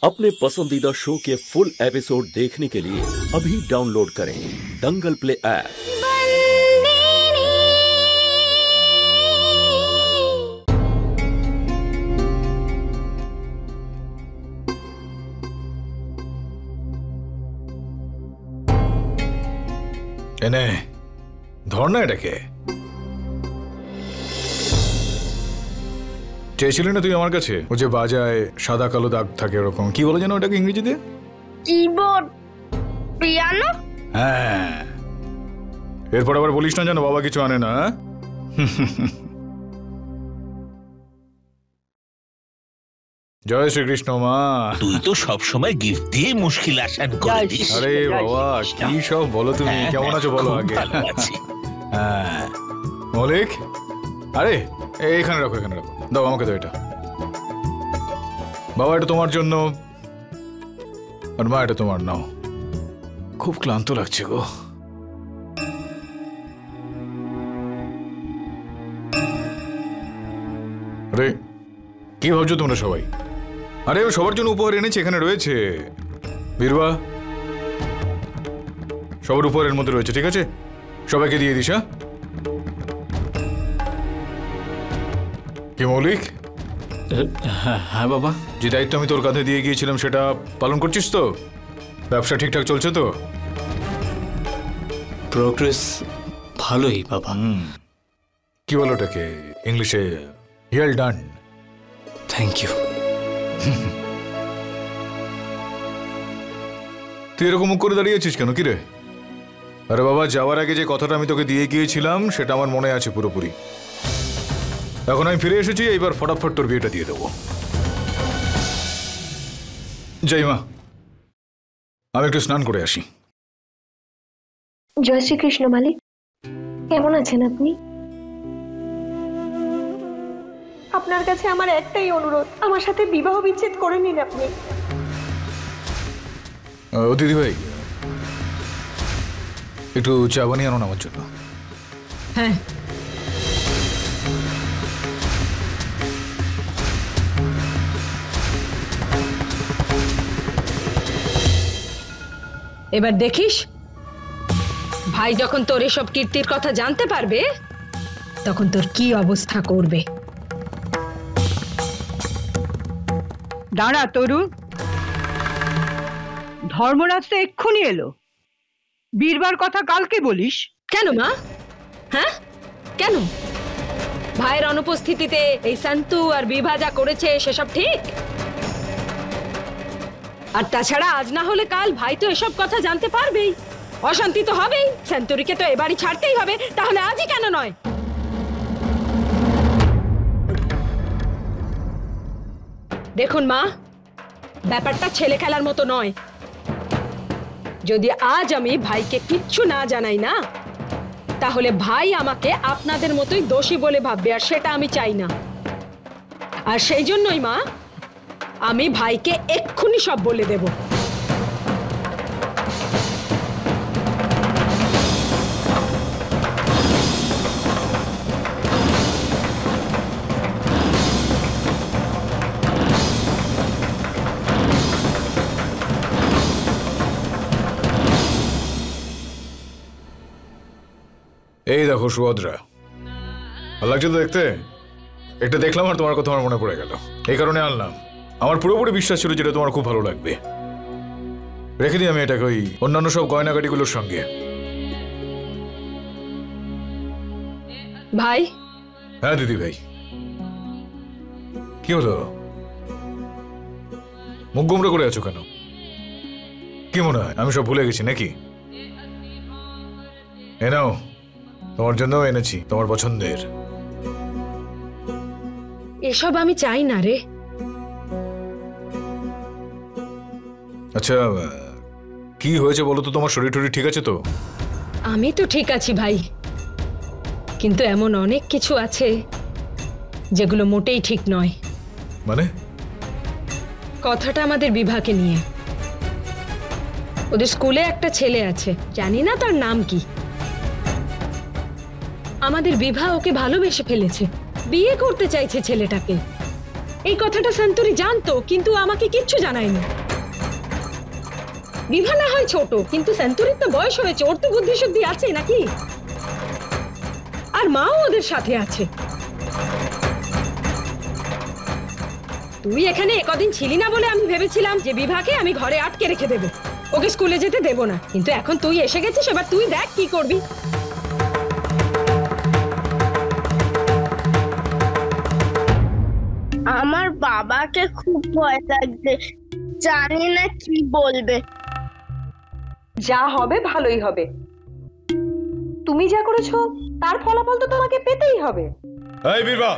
अपने पसंदीदा शो के फुल एपिसोड देखने के लिए अभी डाउनलोड करें दंगल प्ले ऐप। এনে ধর না এটাকে। চেয়েছিলি না তুই আমার কাছে? ও যে বাজায় সাদা কালো দাগ থাকে এরকম, কি বলে যেন ওটাকে ইংরেজিতে? Keyboard, piano. হ্যাঁ, এরপর আবার বলিস না যেন বাবা কিছু আনে না। জয় শ্রীকৃষ্ণ। মা, তুই তো সব সময় গিফট দিয়ে মুশকিল আসান করে দিস। আরে বাবা কি সব বলো তুমি। কেমন আছো বলো আগে। হ্যাঁ মৌলিক, আরে এখানে রাখো, এখানে রাখো। দাও আমাকে দাও এটা। বাবা এটা তোমার জন্য, আর মা এটা তোমার। নাও। খুব ক্লান্ত লাগছে গো। আরে কি ভাবছো তোমরা সবাই? আরে সবার জন্য উপহার এনেছি, এখানে রয়েছে। বীরবা, সবার উপহারের মধ্যে রয়েছে, ঠিক আছে? সবাইকে দিয়ে দিস। কি মৌলিক? হ্যাঁ বাবা। যে দায়িত্ব আমি তোর কাঁধে দিয়ে গিয়েছিলাম সেটা পালন করছিস তো? ব্যবসা ঠিকঠাক চলছে তো? প্রোগ্রেস ভালোই বাবা। কি বলো ওটাকে ইংলিশে? Well done. Thank you. তুই এরকম মুখ করে দাঁড়িয়েছিস কেন? কি রে? আরে বাবা, যাওয়ার আগে যে কথাটা আমি তোকে দিয়ে গিয়েছিলাম সেটা আমার মনে আছে পুরোপুরি। এখন আমি ফিরে এসেছি, এইবার ফটাফট তোর বিয়েটা দিয়ে দেবো। জয় মা, আমি একটু স্নান করে আসি। জয় শ্রীকৃষ্ণ। মালিক, কেমন আছেন আপনি? আপনার কাছে আমার একটাই অনুরোধ, আমার সাথে বিবাহ বিচ্ছেদ করে নিন আপনি। ও দিদি ভাই, একটু চা বানিয়ে আনো আমার জন্য। হ্যাঁ। এবার দেখিস, ভাই যখন তোর এসব কীর্তির কথা জানতে পারবে তখন তোর কি অবস্থা করবে। দাঁড়া তরু, ধর্মরাজ তো এক্ষুনি এলো। বীরবার কথা কালকে বলিস কেন মা? হ্যাঁ কেন? ভাইয়ের অনুপস্থিতিতে এই সন্তু আর বিভা যা করেছে সেসব ঠিক? আর তাছাড়া আজ না হলে কাল ভাই তো এসব কথা জানতে পারবেই, অশান্তি তো হবেই। সেন্তুরিকে তো এবারই ছাড়তেই হবে, তাহলে আজই কেন নয়? দেখুন মা, ব্যাপারটা ছেলে খেলার মতো নয়। যদি আজ আমি ভাইকে কিচ্ছু না জানাই না, তাহলে ভাই আমাকে আপনাদের মতোই দোষী বলে ভাববে, আর সেটা আমি চাই না। আর সেই জন্যই মা, আমি ভাইকে এক্ষুনি সব বলে দেব। এই দেখো সুভদ্রা, ভালো লাগছে তো দেখতে? এটা দেখলাম আর তোমার কথা আমার মনে পড়ে গেল, এই কারণে আনলাম। আমার পুরোপুরি বিশ্বাস ছিল যেটা তোমার খুব ভালো লাগবে। রেখে দিই আমি এটাকে ওই অন্যান্য সব গয়নাগাটিগুলোর সঙ্গে। ভাই। হ্যাঁ দিদি ভাই, কি হলো? মুখ গোমরা করে আছো কেন? কি মনে হয় আমি সব ভুলে গেছি নাকি? এ নাও, তোমার জন্য এনেছি তোমার পছন্দের। এসব আমি চাই না রে। আচ্ছা কি হয়েছে বলো তো? তোমার শরীর টরীর ঠিক আছে তো? আমি তো ঠিক আছি ভাই, কিন্তু এমন অনেক কিছু আছে যেগুলো মোটেই ঠিক নয়। মানে? কথাটা আমাদের বিভাকে নিয়ে। ওদের স্কুলে একটা ছেলে আছে, জানি না তার নাম কি। আমাদের বিভা ওকে ভালোবেসে ফেলেছে, বিয়ে করতে চাইছে ছেলেটাকে। এই কথাটা শান্তরি জানতো, কিন্তু আমাকে কিচ্ছু জানায়নি। বিভা না হয় ছোট, কিন্তু শান্তরির তো বয়স হয়েছে, ওর তো বুদ্ধি শুদ্ধি আছে নাকি? আর মাও ওদের সাথে আছে। তুই এখানে কদিন ছিলি না বলে আমি ভেবেছিলাম যে বিভাকে আমি ঘরে আটকে রেখে দেবো, ওকে স্কুলে যেতে দেবো না। কিন্তু এখন তুই এসে গেছিস, এবার তুই দেখ কি করবি। আমার বাবাকে খুব ভয় লাগছে, জানি না কি বলবে। যা হবে ভালোই হবে। তুমি যা করেছো তার ফলাফল তো তোমাকে পেতেই হবে। এই বীরবা,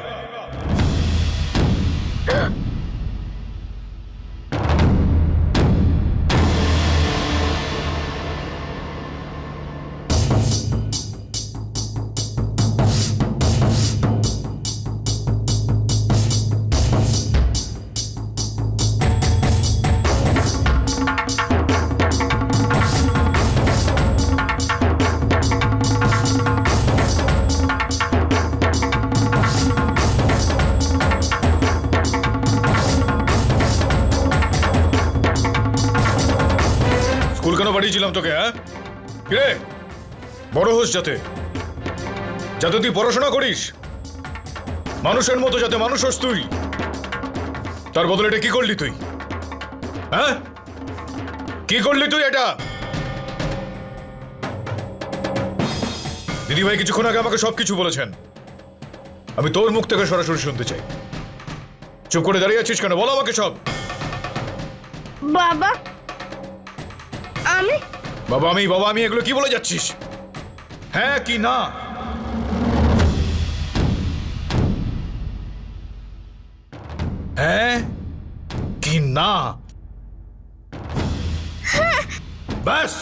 স্কুল কেন পাঠিয়েছিলাম তোকে? হ্যাঁ কিরে, বড় হোস যাতে যাতে তুই পড়াশোনা করিস, মানুষের মতো যাতে মানুষ হোস তুই। তার বদলে এটা কি করলি তুই? হ্যাঁ কি করলি তুই এটা? দিদিভাই কিছুক্ষণ আগে আমাকে সবকিছু বলেছেন, আমি তোর মুখ থেকে সরাসরি শুনতে চাই। চুপ করে দাঁড়িয়ে আছিস কেন? বলো আমাকে সব। বাবা আমি এগুলো কি বলে যাচ্ছিস? হ্যাঁ কি না? হ্যাঁ কি না? ব্যাস,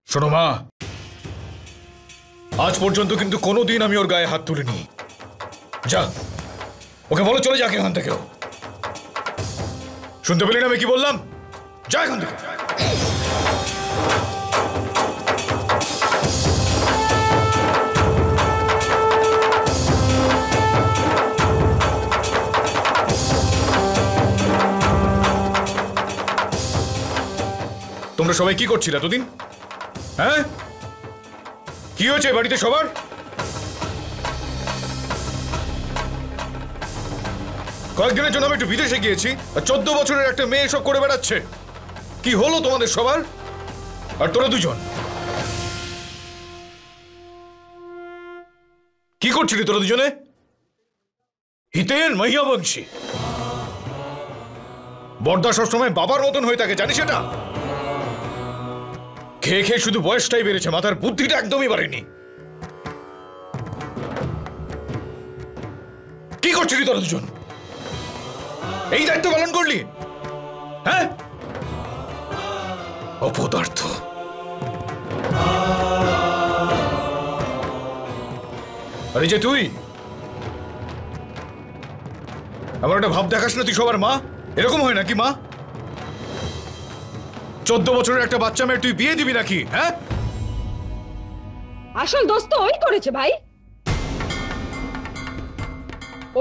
শোনো মা, আজ পর্যন্ত কিন্তু কোনোদিন আমি ওর গায়ে হাত তুলিনি। যা, ওকে বলো চলে যাক এখান থেকেও। শুনতে পেলি না আমি কি বললাম? যা এখান থেকে। তোমরা সবাই কি করছিলে এতদিন? হ্যাঁ কি হয়েছে বাড়িতে সবার? কয়েকদিনের জন্য আমি একটু বিদেশে গিয়েছি, আর 14 বছরের একটা মেয়ে এসব করে বেড়াচ্ছে। কি হলো তোমাদের সবার? আর তোরা দুজন কি করছিলি তোরা দুজনে? হিতেন মহিয়াবংশী, বর্দা সবসময় বাবার মতন হয়ে থাকে, জানিস এটা? খেয়ে খেয়ে শুধু বয়সটাই বেড়েছে, মাথার বুদ্ধিটা একদমই বাড়েনি। কি করছিলি তোরা দুজন? এই দায়িত্ব পালন করলি? হ্যাঁ অপদার্থ। আরে যে তুই আমার একটা ভাব দেখাস না? তুই সবার মা, এরকম হয় নাকি মা? 14 বছরের একটা বাচ্চা মেয়ে তুই বিয়ে দিবি নাকি? হ্যাঁ আসল দোষ তো ওই করেছে ভাই,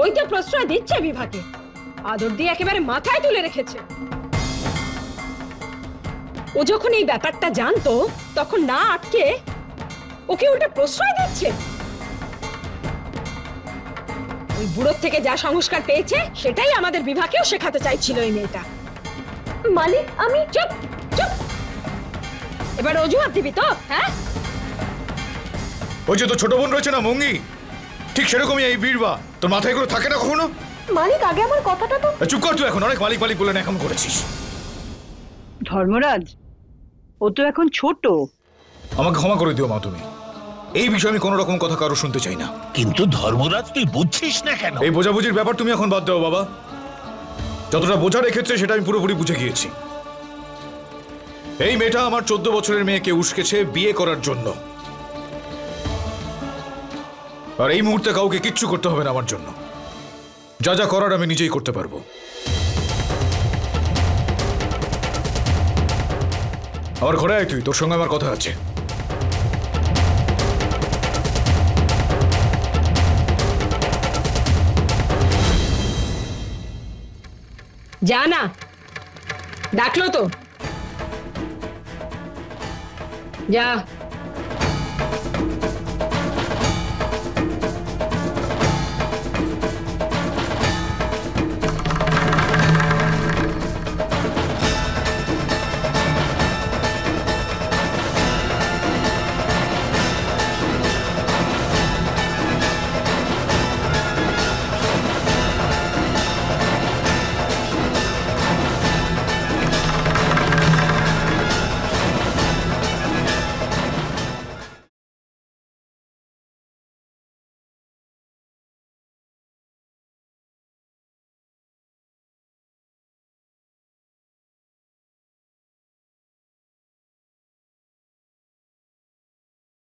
ওই তো প্রশ্রয় দিচ্ছে বিভাকে, আদর দিয়ে একেবারে মাথায় তুলে রেখেছে। ও যখন এই ব্যাপারটা জানতো তখন না আটকে ওকে উল্টে প্রশ্রয় দিচ্ছে। ওই বুড়োর থেকে যা সংস্কার পেয়েছে সেটাই আমাদের বিভাকেও শেখাতে চাইছিল এই মেয়েটা। মালিক আমি চুপ চুপ, এবার অজুহাত দিবি তো? হ্যাঁ ওই যে তো ছোট বোন রয়েছে না মঙ্গি, ঠিক সেরকমই এই বীরবা। তোর মাথায় এগুলো থাকে না কখনো? মালিক আগে আমার কথাটা তো। চুপ কর তুই, এখন অনেক মালিক মালিক বলে না এখন করেছিস। ধর্মরাজ, ও তো এখন ছোট। আমাকে ক্ষমা করে দিও মা, তুমি এই বিষয়ে আমি কোনো রকম কথা কারো শুনতে চাই না। কিন্তু ধর্মরাজ তুই বুঝছিস না কেন? এই বোঝাবুঝির ব্যাপার তুমি এখন বাদ দাও বাবা। যতটা বোঝার এক্ষেত্রে সেটা আমি পুরোপুরি বুঝে গিয়েছি। এই মেয়েটা আমার 14 বছরের মেয়েকে উস্কেছে বিয়ে করার জন্য, আর এই মুহূর্তে কাউকে কিচ্ছু করতে হবে না আমার জন্য। যা যা করার আমি নিজেই করতে পারবো। আমার ঘরে আয় তুই, তোর সঙ্গে আমার কথা আছে। যা না, ডাকলো তো, যা।